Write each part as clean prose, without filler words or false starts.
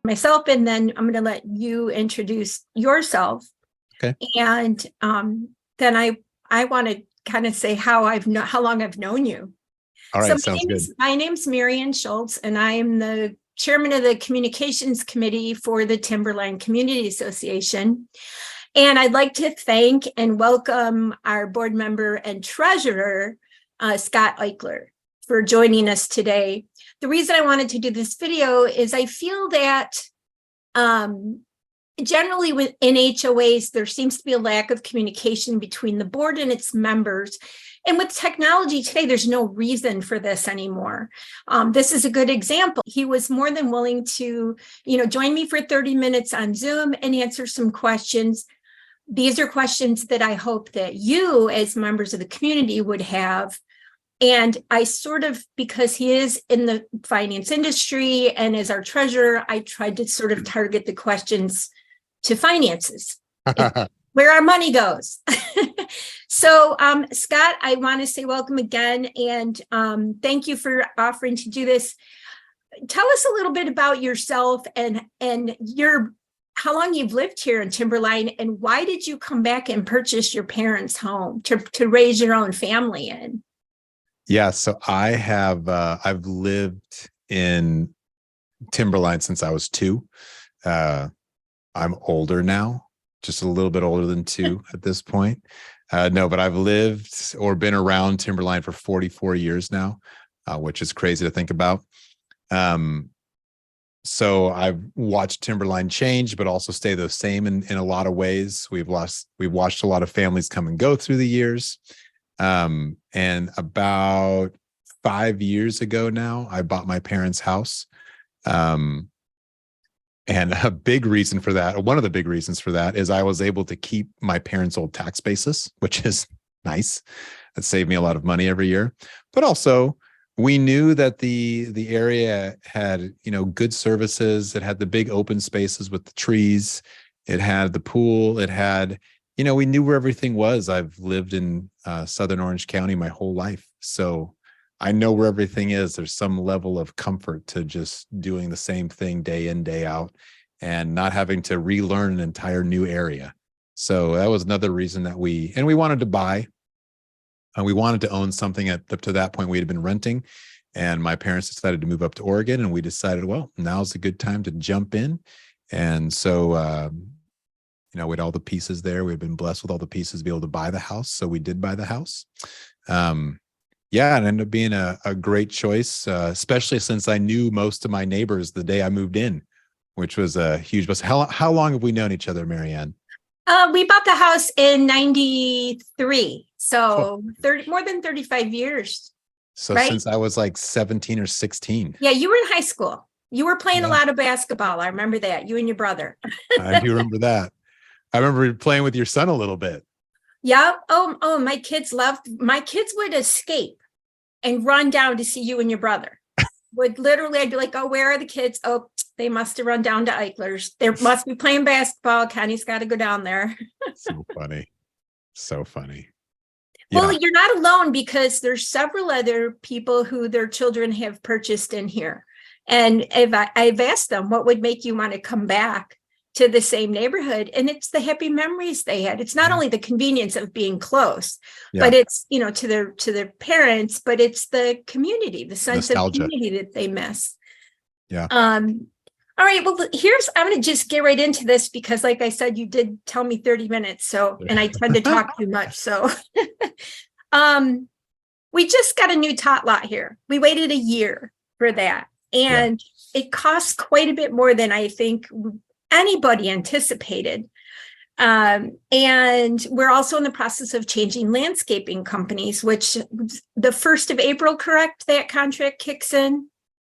myself, and then I'm going to let you introduce yourself. Okay. And then I want to kind of say how long I've known you. All right, sounds good. My name's Maryanne Shults, and I am the chairman of the communications committee for the Timberline Community Association. And I'd like to thank and welcome our board member and treasurer, Scott Eichler, for joining us today. The reason I wanted to do this video is I feel that generally in HOAs, there seems to be a lack of communication between the board and its members. And with technology today, there's no reason for this anymore. This is a good example. He was more than willing to, join me for 30 minutes on Zoom and answer some questions. These are questions that I hope that you as members of the community would have. And I because he is in the finance industry and as our treasurer, I tried to sort of target the questions to finances, where our money goes. So, Scott, I want to say welcome again, and thank you for offering to do this. Tell us a little bit about yourself and how long you've lived here in Timberline, and why did you come back and purchase your parents' home to raise your own family in? Yeah, so I have I've lived in Timberline since I was 2. I'm older now, just a little bit older than 2 at this point. No, but I've lived or been around Timberline for 44 years now, which is crazy to think about. So I've watched Timberline change, but also stay the same in a lot of ways. We've watched a lot of families come and go through the years. And about 5 years ago now, I bought my parents' house. And a big reason for that, one of the big reasons for that, is I was able to keep my parents' old tax basis, which is nice. That saved me a lot of money every year. But also, we knew that the area had, good services. It had the big open spaces with the trees. It had the pool. It had, we knew where everything was. I've lived in Southern Orange County my whole life. So I know where everything is. There's some level of comfort to just doing the same thing day in, day out, and not having to relearn an entire new area. So that was another reason that we wanted to buy. We wanted to own something up to that point. We had been renting, and my parents decided to move up to Oregon, and we decided, well, now's a good time to jump in. And so, we had all the pieces there. We had been blessed with all the pieces to be able to buy the house. So we did buy the house. Yeah, it ended up being a great choice, especially since I knew most of my neighbors the day I moved in, which was a huge plus. How long have we known each other, Maryanne? We bought the house in 93, so more than 35 years. So right? Since I was like 17 or 16. Yeah, you were in high school. You were playing a lot of basketball. I remember that, you and your brother. I do remember that. I remember playing with your son a little bit. Yeah. Oh, my kids would escape and run down to see you and your brother. I'd be like, oh, where are the kids? Oh, they must have run down to Eichler's. They must be playing basketball. Kenny's got to go down there. So funny. So funny. Well, you're not alone, because there's several other people who their children have purchased in here. And I've asked them, what would make you want to come back to the same neighborhood? And it's the happy memories they had. It's not only the convenience of being close, but it's, to their parents, but it's the community, the sense of community that they miss. Yeah. All right. Well, I'm going to just get right into this, because like I said, you did tell me 30 minutes. So, and I tend to talk too much. So, we just got a new tot lot here. We waited a year for that. And it costs quite a bit more than I think anybody anticipated. And we're also in the process of changing landscaping companies, which the 1st of April, correct? That contract kicks in.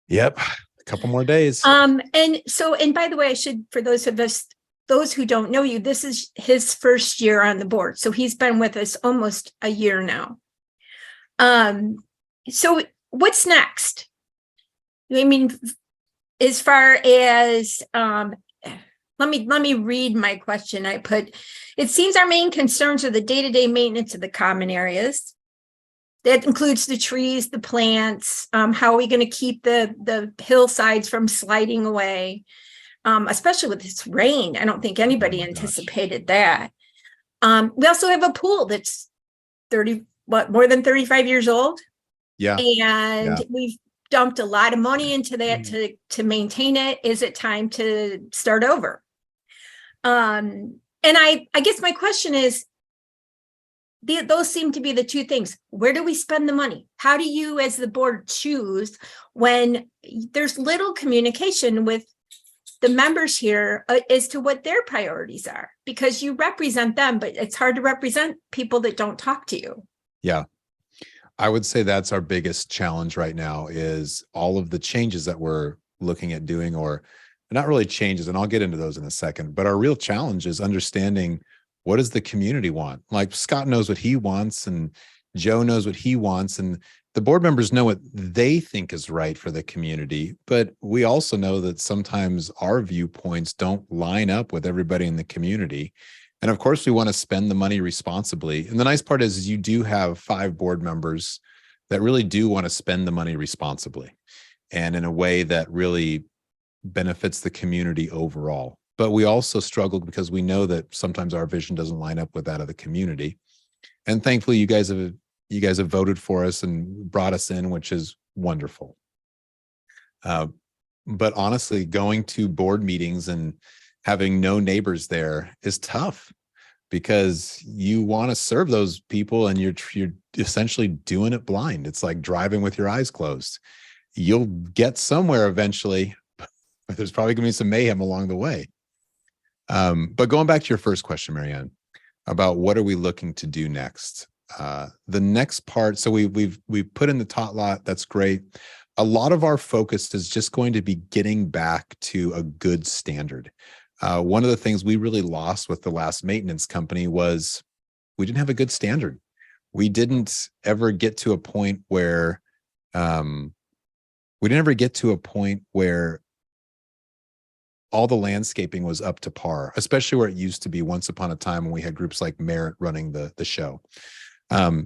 Yep. A couple more days. And by the way, for those who don't know you, this is his first year on the board. So he's been with us almost a year now. So what's next? I mean, as far as, let me read my question. I put, it seems our main concerns are the day-to-day maintenance of the common areas. That includes the trees, the plants. How are we going to keep the hillsides from sliding away? especially with this rain. I don't think anybody Oh my gosh. anticipated that. We also have a pool that's more than 35 years old. Yeah. And we've dumped a lot of money into that to maintain it. Is it time to start over? And I guess my question is, those seem to be the two things. Where do we spend the money? How do you, as the board, choose when there's little communication with the members here as to what their priorities are? Because you represent them, but it's hard to represent people that don't talk to you. Yeah. I would say that's our biggest challenge right now, is all of the changes that we're looking at doing, or not really changes, and I'll get into those in a second, but our real challenge is understanding, what does the community want? Like, Scott knows what he wants, and Joe knows what he wants, and the board members know what they think is right for the community. But we also know that sometimes our viewpoints don't line up with everybody in the community. And of course, we want to spend the money responsibly. And the nice part is you do have 5 board members that really do want to spend the money responsibly and in a way that really benefits the community overall. But we also struggle because we know that sometimes our vision doesn't line up with that of the community. And thankfully, you guys have voted for us and brought us in, which is wonderful. But honestly, going to board meetings and having no neighbors there is tough, because you want to serve those people and you're essentially doing it blind. It's like driving with your eyes closed. You'll get somewhere eventually, but there's probably going to be some mayhem along the way. But going back to your first question, Maryanne, about what are we looking to do next? The next part, so we've put in the tot lot. That's great. A lot of our focus is just going to be getting back to a good standard. One of the things we really lost with the last maintenance company was we didn't have a good standard. We didn't ever get to a point where all the landscaping was up to par, especially where it used to be once upon a time when we had groups like Merit running the show.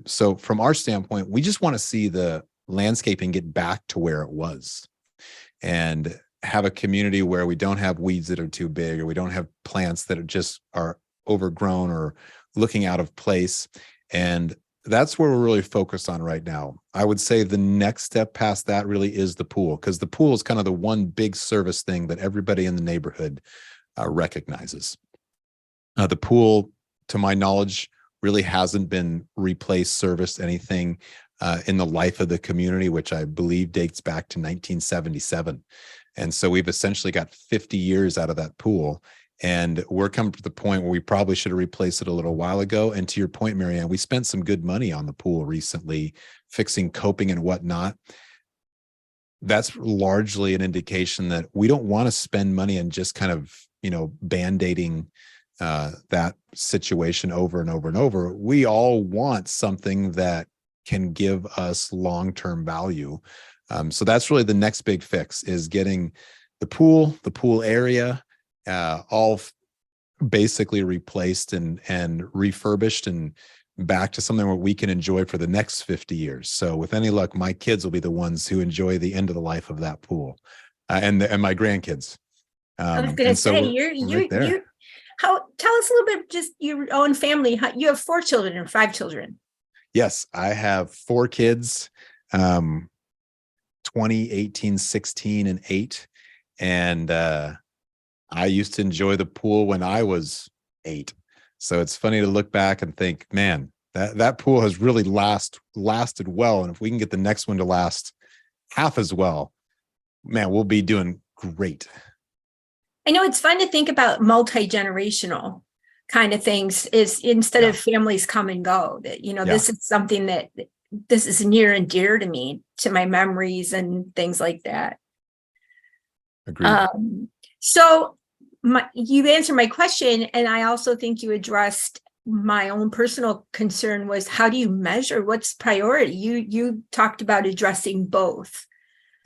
So from our standpoint, we just want to see the landscaping get back to where it was, and have a community where we don't have weeds that are too big, or we don't have plants that are overgrown or looking out of place. And that's where we're really focused on right now. I would say the next step past that really is the pool, because the pool is kind of the one big service thing that everybody in the neighborhood recognizes. The pool, to my knowledge, really hasn't been replaced, serviced, anything in the life of the community, which I believe dates back to 1977. And so we've essentially got 50 years out of that pool. And we're coming to the point where we probably should have replaced it a little while ago. And to your point, Maryanne, we spent some good money on the pool recently, fixing coping and whatnot. That's largely an indication that we don't want to spend money and just kind of, band-aiding that situation over and over and over. We all want something that can give us long-term value. So that's really the next big fix, is getting the pool area, all basically replaced and refurbished and back to something where we can enjoy for the next 50 years. So with any luck, my kids will be the ones who enjoy the end of the life of that pool, and my grandkids. I was going to say, tell us a little bit, just your own family. You have 4 children or 5 children? Yes, I have 4 kids, 20, 18, 16, and 8. And I used to enjoy the pool when I was 8. So it's funny to look back and think, man, that pool has really lasted well. And if we can get the next one to last half as well, man, we'll be doing great. I know it's fun to think about multi-generational kind of things, is instead of families come and go, that, this is something that this is near and dear to me, to my memories and things like that. Agreed. So you answered my question, and I also think you addressed my own personal concern, was how do you measure what's priority? You talked about addressing both.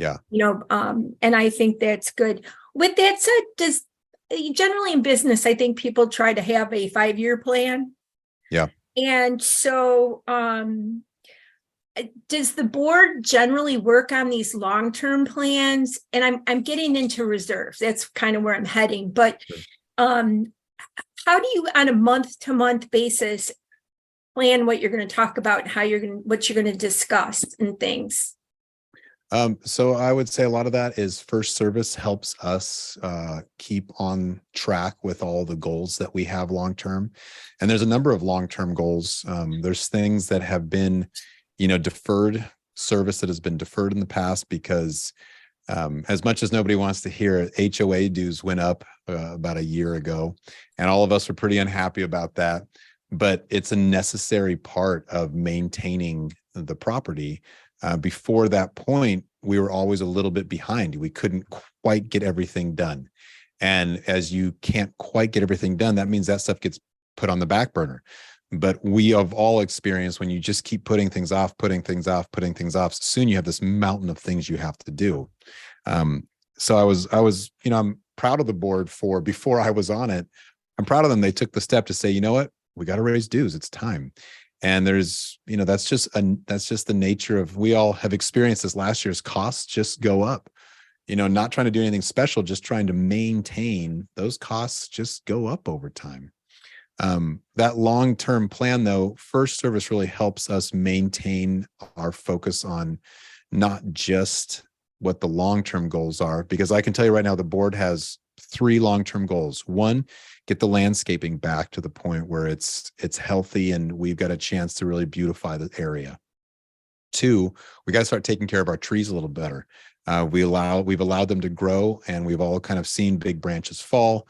Yeah. And I think that's good. With that said, generally in business, I think people try to have a 5-year plan. Yeah. And so does the board generally work on these long-term plans? And I'm getting into reserves. That's kind of where I'm heading. But Sure. How do you, on a month-to-month basis, plan what you're going to talk about and what you're going to discuss and things? So I would say a lot of that is First Service helps us keep on track with all the goals that we have long term. And there's a number of long term goals. There's things that have been, deferred, service that has been deferred in the past because as much as nobody wants to hear it, HOA dues went up about a year ago, and all of us were pretty unhappy about that. But it's a necessary part of maintaining the property. Before that point, we were always a little bit behind. We couldn't quite get everything done. And as you can't quite get everything done, that means that stuff gets put on the back burner. But we have all experienced when you just keep putting things off, soon you have this mountain of things you have to do. So I was, I'm proud of the board for, before I was on it, I'm proud of them. They took the step to say, you know what, we got to raise dues. It's time. And there's, that's just the nature of, we all have experienced this last year's costs just go up, not trying to do anything special, just trying to maintain those costs just go up over time. That long-term plan though, First Service really helps us maintain our focus on not just what the long-term goals are, because I can tell you right now, the board has 3 long-term goals. 1, get the landscaping back to the point where it's healthy and we've got a chance to really beautify the area. 2, we got to start taking care of our trees a little better. We've allowed them to grow, and we've all kind of seen big branches fall.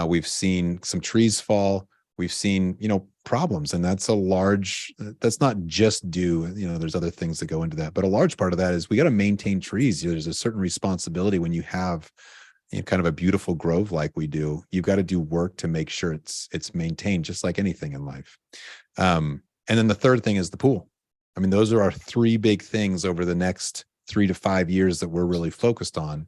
We've seen some trees fall. We've seen, problems, and that's not just due, there's other things that go into that, but a large part of that is we got to maintain trees. There's a certain responsibility when you have kind of a beautiful grove like we do. You've got to do work to make sure it's maintained, just like anything in life. And then the third thing is the pool. I mean, those are our 3 big things over the next 3 to 5 years that we're really focused on.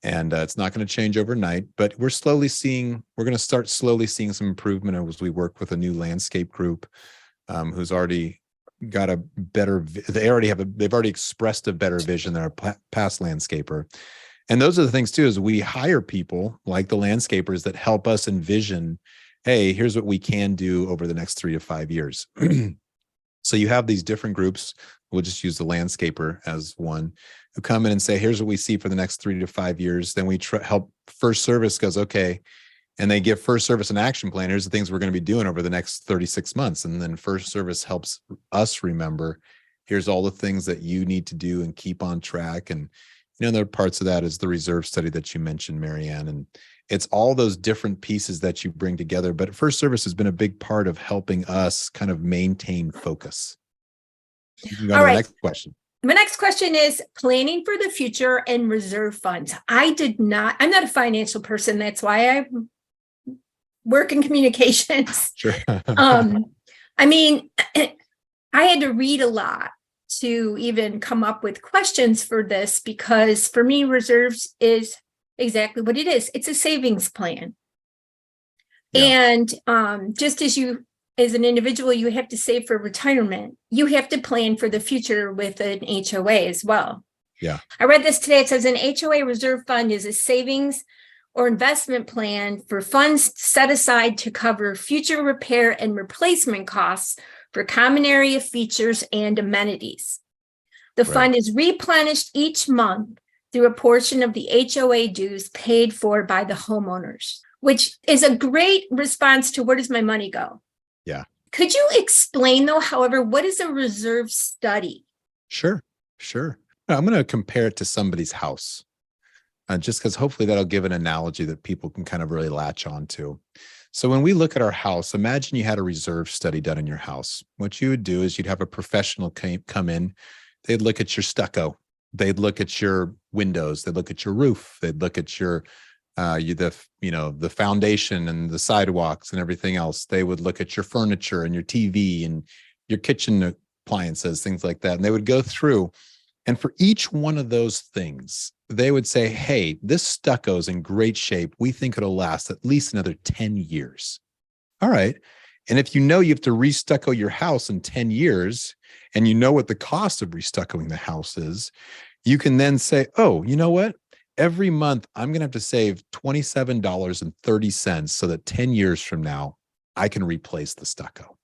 And it's not going to change overnight, but we're going to start slowly seeing some improvement as we work with a new landscape group who's already got a better, they've already expressed a better vision than our past landscaper. And those are the things too, is we hire people like the landscapers that help us envision, hey, here's what we can do over the next 3 to 5 years. So you have these different groups. We'll just use the landscaper as one, who come in and say, here's what we see for the next 3 to 5 years. Then we help First Service goes, okay. And they give First Service an action plan. Here's the things we're going to be doing over the next 36 months. And then First Service helps us remember, here's all the things that you need to do and keep on track. And, there are parts of that is the reserve study that you mentioned, Maryanne. And it's all those different pieces that you bring together. But First Service has been a big part of helping us kind of maintain focus. You can go to the next question. My next question is planning for the future and reserve funds. I'm not a financial person. That's why I work in communications. Sure. I mean, I had to read a lot to even come up with questions for this, because for me, reserves is exactly what it is. It's a savings plan. Yeah. And just as you, as an individual, you have to save for retirement, you have to plan for the future with an HOA as well. Yeah. I read this today. It says an HOA reserve fund is a savings or investment plan for funds set aside to cover future repair and replacement costs for common area features and amenities. The fund is replenished each month through a portion of the HOA dues paid for by the homeowners, which is a great response to where does my money go? Yeah. Could you explain, though, however, what is a reserve study? Sure. I'm going to compare it to somebody's house, just because hopefully that'll give an analogy that people can kind of really latch on to. So when we look at our house, imagine you had a reserve study done in your house. What you would do is you'd have a professional come in. They'd look at your stucco. They'd look at your windows. They'd look at your roof. They'd look at your the foundation and the sidewalks and everything else. They would look at your furniture and your TV and your kitchen appliances, things like that. And they would go through, and for each one of those things, they would say, hey, this stucco is in great shape. We think it'll last at least another 10 years. All right. And if you know you have to restucco your house in 10 years, and you know what the cost of restuccoing the house is, you can then say, oh, you know what? Every month, I'm going to have to save $27.30 so that 10 years from now, I can replace the stucco.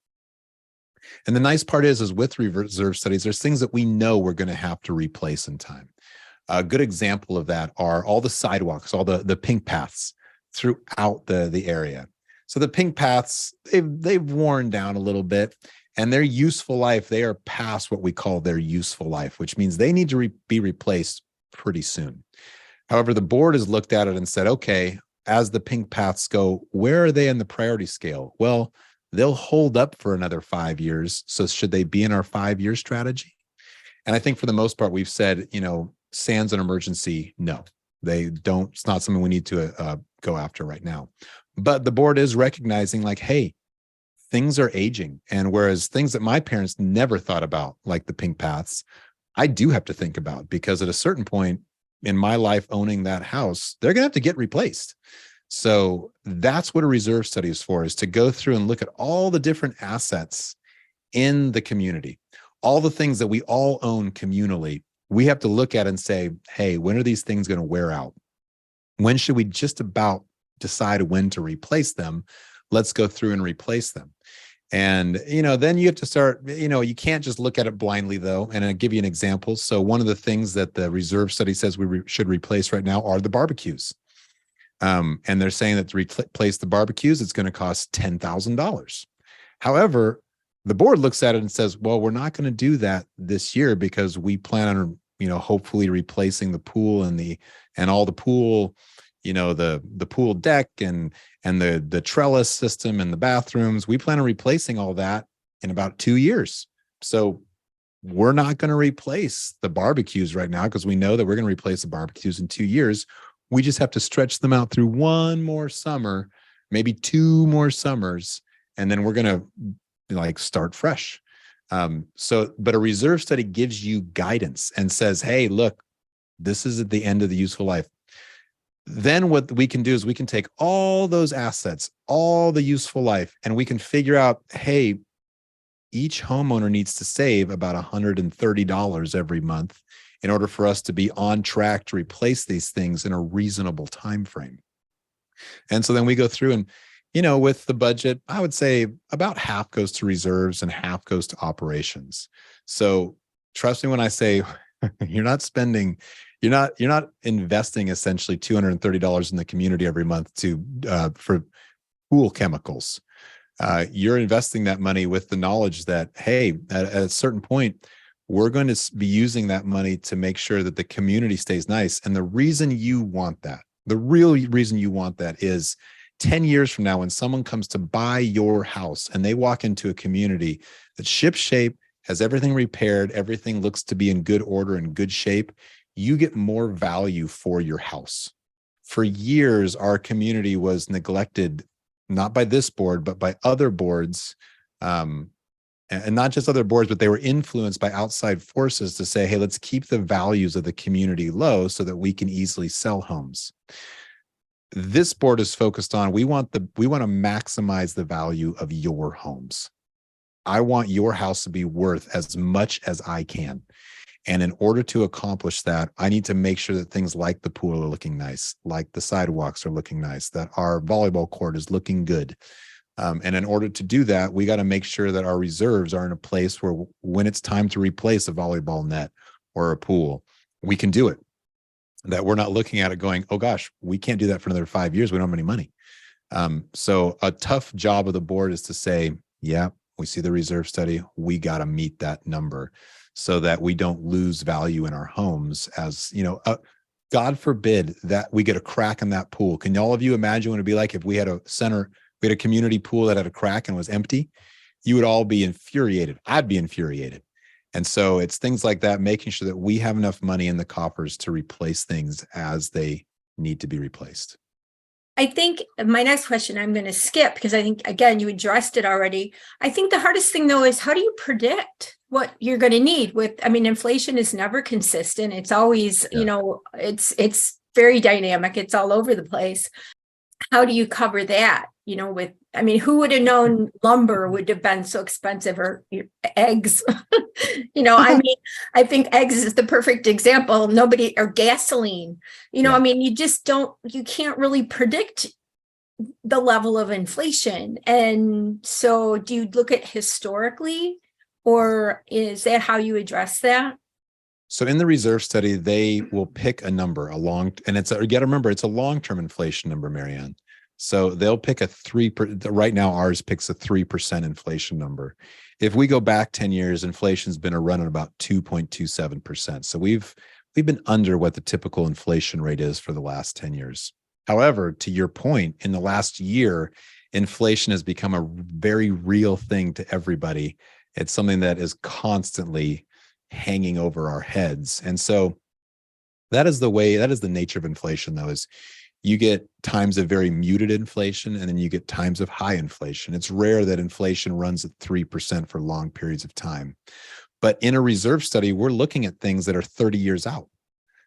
And the nice part is with reserve studies, there's things that we know we're going to have to replace in time. A good example of that are all the sidewalks, all the pink paths throughout the area. So the pink paths, they've worn down a little bit, and their useful life, they are past what we call their useful life, which means they need to be replaced pretty soon. However, the board has looked at it and said, okay, as the pink paths go, where are they in the priority scale? Well, they'll hold up for another 5 years. So should they be in our 5-year strategy? And I think for the most part, we've said, sans an emergency, no, they don't. It's not something we need to go after right now. But the board is recognizing like, hey, things are aging. And whereas things that my parents never thought about, like the pink paths, I do have to think about, because at a certain point in my life owning that house, they're going to have to get replaced. So that's what a reserve study is for, is to go through and look at all the different assets in the community, all the things that we all own communally. We have to look at and say, hey, when are these things going to wear out? When should we just about decide when to replace them? Let's go through and replace them. And, then you have to start, you can't just look at it blindly though. And I'll give you an example. So one of the things that the reserve study says we should replace right now are the barbecues. And they're saying that to replace the barbecues, it's going to cost $10,000. However, the board looks at it and says, well, we're not going to do that this year because we plan on, hopefully replacing the pool and all the pool, the pool deck and the trellis system and the bathrooms. We plan on replacing all that in about 2 years. So we're not going to replace the barbecues right now because we know that we're going to replace the barbecues in 2 years. We just have to stretch them out through one more summer, maybe 2 more summers, and then we're going to start fresh. But a reserve study gives you guidance and says, hey, look, this is at the end of the useful life. Then what we can do is we can take all those assets, all the useful life, and we can figure out, hey, each homeowner needs to save about $130 every month in order for us to be on track to replace these things in a reasonable time frame. And so then we go through and, with the budget, I would say about half goes to reserves and half goes to operations. So trust me when I say you're not investing essentially $230 in the community every month for pool chemicals. You're investing that money with the knowledge that, hey, at a certain point, we're going to be using that money to make sure that the community stays nice. And the reason you want that, the real reason you want that is 10 years from now, when someone comes to buy your house and they walk into a community that's shipshape, has everything repaired, everything looks to be in good order and good shape, you get more value for your house. For years, our community was neglected, not by this board, but by other boards, and not just other boards, but they were influenced by outside forces to say, hey, let's keep the values of the community low so that we can easily sell homes. This board is focused on, we want to maximize the value of your homes. I want your house to be worth as much as I can. And in order to accomplish that, I need to make sure that things like the pool are looking nice, like the sidewalks are looking nice, that our volleyball court is looking good. And in order to do that, we got to make sure that our reserves are in a place where when it's time to replace a volleyball net or a pool, we can do it. That we're not looking at it going, oh gosh, we can't do that for another 5 years. We don't have any money. So a tough job of the board is to say, yeah, we see the reserve study. We got to meet that number so that we don't lose value in our homes. As God forbid that we get a crack in that pool. Can all of you imagine what it'd be like if we had a community pool that had a crack and was empty? You would all be infuriated. I'd be infuriated. And so it's things like that, making sure that we have enough money in the coffers to replace things as they need to be replaced. I think my next question I'm going to skip because I think, again, you addressed it already. I think the hardest thing, though, is how do you predict what you're going to need inflation is never consistent. It's always, it's very dynamic. It's all over the place. How do you cover that? who would have known lumber would have been so expensive, or eggs? I think eggs is the perfect example. Or gasoline, Yeah. you can't really predict the level of inflation. And so do you look at historically, or is that how you address that? So in the reserve study, they will pick a number, you got to remember, it's a long-term inflation number, Maryanne. So they'll pick right now ours picks a 3% inflation number. If we go back 10 years, inflation's been running about 2.27%. So we've been under what the typical inflation rate is for the last 10 years. However, to your point, in the last year, inflation has become a very real thing to everybody. It's something that is constantly hanging over our heads. And so that is the nature of inflation, though, is you get times of very muted inflation, and then you get times of high inflation. It's rare that inflation runs at 3% for long periods of time. But in a reserve study, we're looking at things that are 30 years out.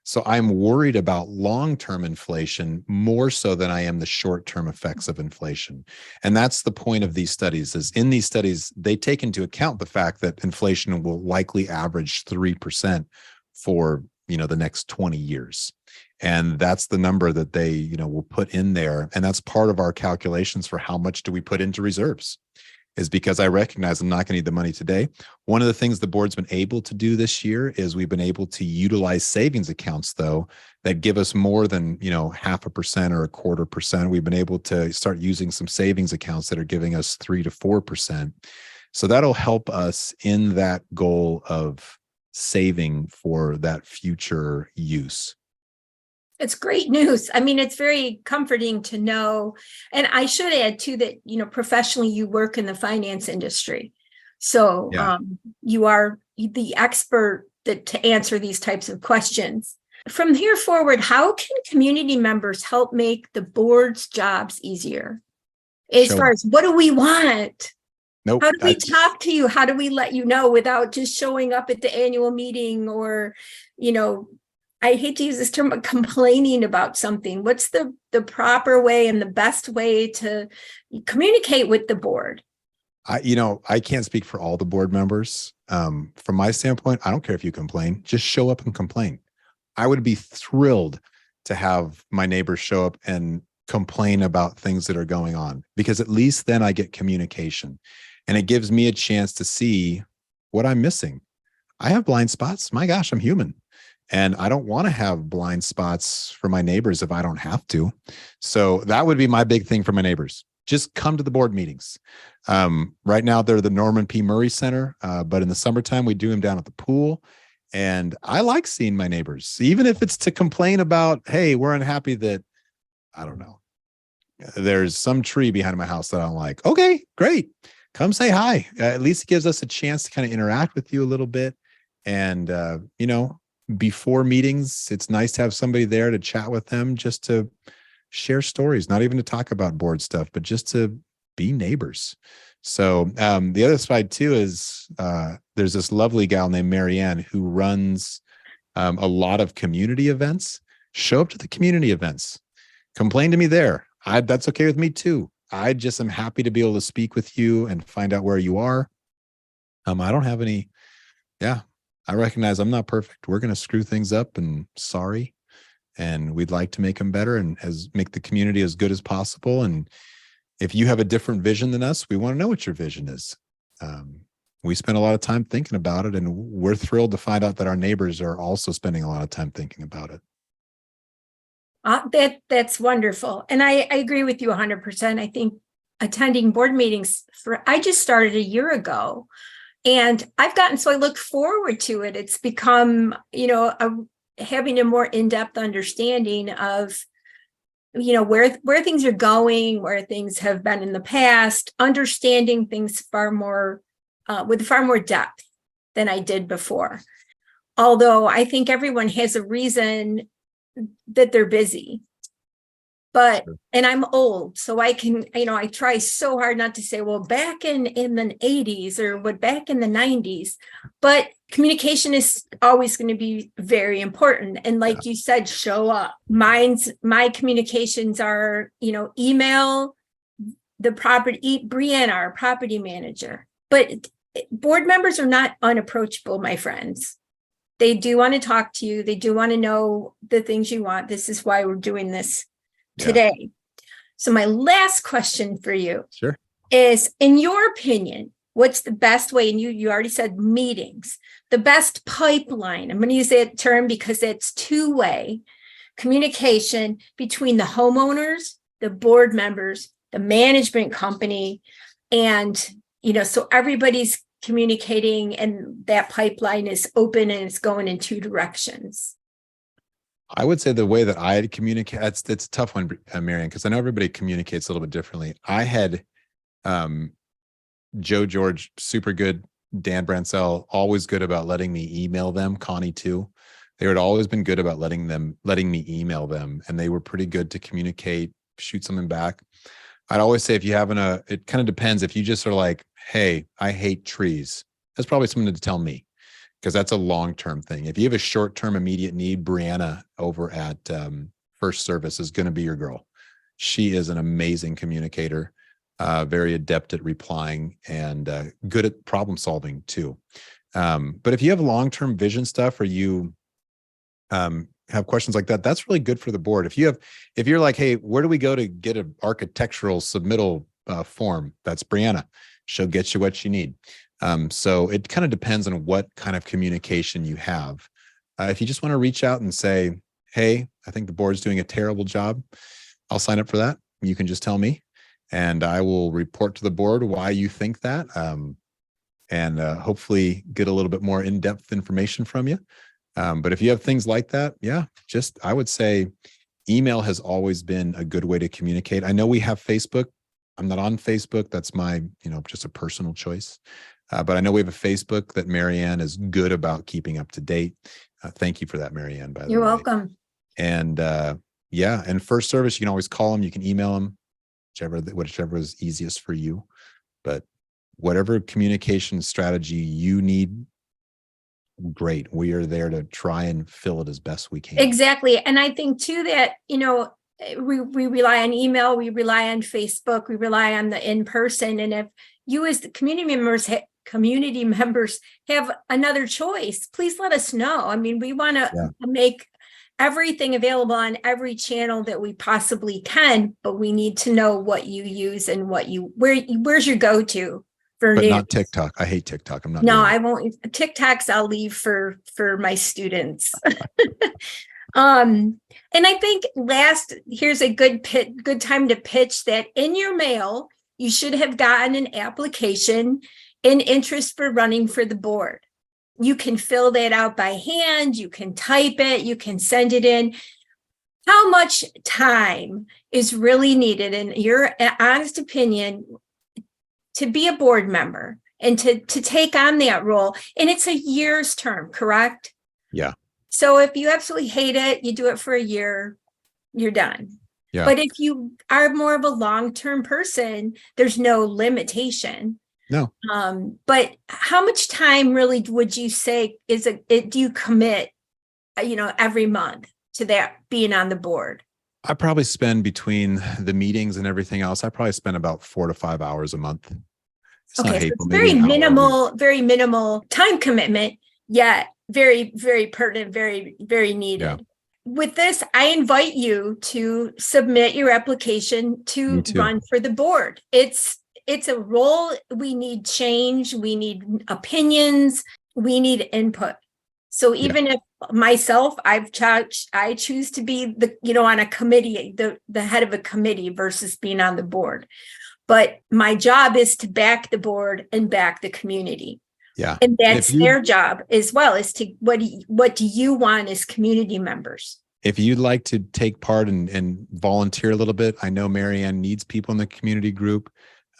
So I'm worried about long-term inflation more so than I am the short-term effects of inflation. And that's the point of these studies, is in these studies, they take into account the fact that inflation will likely average 3% for, the next 20 years. And that's the number that they, will put in there. And that's part of our calculations for how much do we put into reserves, is because I recognize I'm not going to need the money today. One of the things the board's been able to do this year is we've been able to utilize savings accounts, though, that give us more than, 0.5% or 0.25%. We've been able to start using some savings accounts that are giving us 3 to 4%. So that'll help us in that goal of saving for that future use. It's great news. It's very comforting to know. And I should add too that, professionally, you work in the finance industry. So Yeah. You are the expert to answer these types of questions. From here forward, how can community members help make the board's jobs easier? As far as what do we want? Nope. How do we talk to you? How do we let you know without just showing up at the annual meeting, or, I hate to use this term, but complaining about something? What's the proper way and the best way to communicate with the board? I can't speak for all the board members. From my standpoint, I don't care if you complain, just show up and complain. I would be thrilled to have my neighbors show up and complain about things that are going on, because at least then I get communication, and it gives me a chance to see what I'm missing. I have blind spots. My gosh, I'm human. And I don't want to have blind spots for my neighbors if I don't have to. So that would be my big thing for my neighbors. Just come to the board meetings. Right now, they're the Norman P. Murray Center, but in the summertime, we do them down at the pool. And I like seeing my neighbors, even if it's to complain about, hey, we're unhappy that, I don't know, there's some tree behind my house that I don't like. Okay, great. Come say hi. At least it gives us a chance to kind of interact with you a little bit. And, before meetings, it's nice to have somebody there to chat with them, just to share stories, not even to talk about board stuff, but just to be neighbors. So the other side too is there's this lovely gal named Maryanne who runs a lot of community events. Show up to the community events. Complain to me there. That's okay with me too. I just am happy to be able to speak with you and find out where you are. I don't have any, I recognize I'm not perfect. We're going to screw things up, and sorry. And we'd like to make them better and make the community as good as possible. And if you have a different vision than us, we want to know what your vision is. We spend a lot of time thinking about it, and we're thrilled to find out that our neighbors are also spending a lot of time thinking about it. That's wonderful. And I agree with you 100%. I think attending board meetings I just started a year ago, and so I look forward to it. It's become, having a more in-depth understanding of, where things are going, where things have been in the past, understanding things with far more depth than I did before. Although I think everyone has a reason that they're busy. But, and I'm old, so I can, I try so hard not to say, well, back in the 80s or back in the 90s, but communication is always going to be very important. And like you said, show up. My communications are, email, Maryanne, our property manager. But board members are not unapproachable, my friends. They do want to talk to you. They do want to know the things you want. This is why we're doing this today. So my last question for you is, in your opinion, what's the best way? And you already said meetings, the best pipeline. I'm going to use that term because it's two-way communication between the homeowners, the board members, the management company, and, so everybody's communicating and that pipeline is open and it's going in two directions. I would say the way that I communicate, it's a tough one, Maryanne, because I know everybody communicates a little bit differently. I had Joe George, super good. Dan Bransell, always good about letting me email them. Connie too. They had always been good about letting me email them, and they were pretty good to communicate, shoot something back. I'd always say, if you have it kind of depends. If you just are like, hey, I hate trees, that's probably something to tell me, because that's a long-term thing. If you have a short-term immediate need, Brianna over at First Service is going to be your girl. She is an amazing communicator, very adept at replying, and good at problem solving too. But if you have long-term vision stuff, or you have questions like that, that's really good for the board. If you're like, hey, where do we go to get an architectural submittal form? That's Brianna. She'll get you what you need. So it kind of depends on what kind of communication you have. If you just want to reach out and say, hey, I think the board's doing a terrible job, I'll sign up for that. You can just tell me, and I will report to the board why you think that, and hopefully get a little bit more in-depth information from you. But if you have things like that, I would say email has always been a good way to communicate. I know we have Facebook. I'm not on Facebook. That's my, just a personal choice. But I know we have a Facebook that Maryanne is good about keeping up to date. Thank you for that, Maryanne, by the way. You're welcome. And and First Service, you can always call them. You can email them, whichever is easiest for you. But whatever communication strategy you need, great. We are there to try and fill it as best we can. Exactly. And I think too that, we rely on email, we rely on Facebook, we rely on the in-person. And if you as the community members have another choice, please let us know. I mean, we want to make everything available on every channel that we possibly can, but we need to know what you use and where's your go-to. But news. Not TikTok. I hate TikTok. I'm not. No, I won't. TikToks I'll leave for my students. And I think here's a good time to pitch that in your mail, you should have gotten an application in interest for running for the board. You can fill that out by hand. You can type it. You can send it in. How much time is really needed, in your honest opinion, to be a board member and to take on that role? And it's a year's term, correct? Yeah. So if you absolutely hate it, you do it for a year, you're done. Yeah. But if you are more of a long-term person, there's no limitation. No. But how much time really would you say do you commit, every month to that being on the board? I probably spend, between the meetings and everything else, I probably spend about 4 to 5 hours a month. It's very minimal time commitment, yet very, very pertinent, very, very needed. Yeah. With this, I invite you to submit your application to run for the board. It's a role. We need change. We need opinions. We need input. So even if myself, I choose to be on a committee, the head of a committee versus being on the board. But my job is to back the board and back the community. Yeah. And that's their job as well, is to what do you want as community members? If you'd like to take part and volunteer a little bit, I know Maryanne needs people in the community group.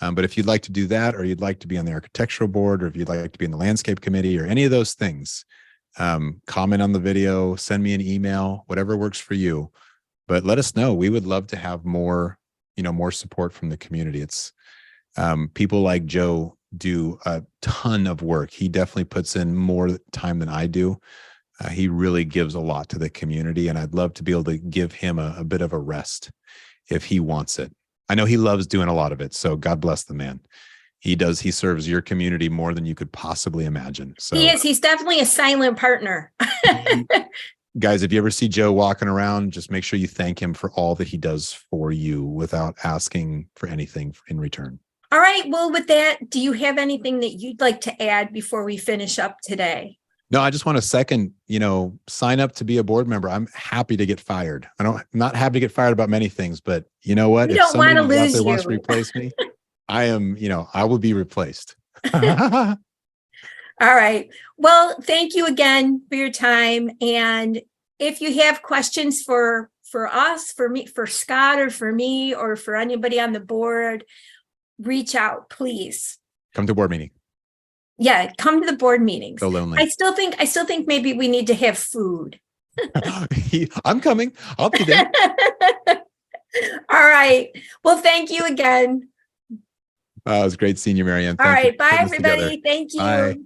But if you'd like to do that, or you'd like to be on the architectural board, or if you'd like to be in the landscape committee, or any of those things, comment on the video, send me an email, whatever works for you. But let us know. We would love to have more support from the community. It's people like Joe do a ton of work. He definitely puts in more time than I do. He really gives a lot to the community, and I'd love to be able to give him a bit of a rest if he wants it. I know he loves doing a lot of it. So God bless the man. He does. He serves your community more than you could possibly imagine. So He is. He's definitely a silent partner. guys, if you ever see Joe walking around, just make sure you thank him for all that he does for you without asking for anything in return. All right. Well, with that, do you have anything that you'd like to add before we finish up today? No, I just want to second, sign up to be a board member. I'm happy to get fired. I'm not happy to get fired about many things, but you know what? We If don't somebody want to out lose there wants you. to replace me, I will be replaced. All right. Well, thank you again for your time. And if you have questions for us, for me, for Scott, or for me, or for anybody on the board, reach out, please. Come to board meeting. Yeah, come to the board meetings. So lonely. I still think maybe we need to have food. I'm coming. I'll be there. All right. Well, thank you again. It was great seeing you, Maryanne. All right. Bye, everybody. Thank you. Bye.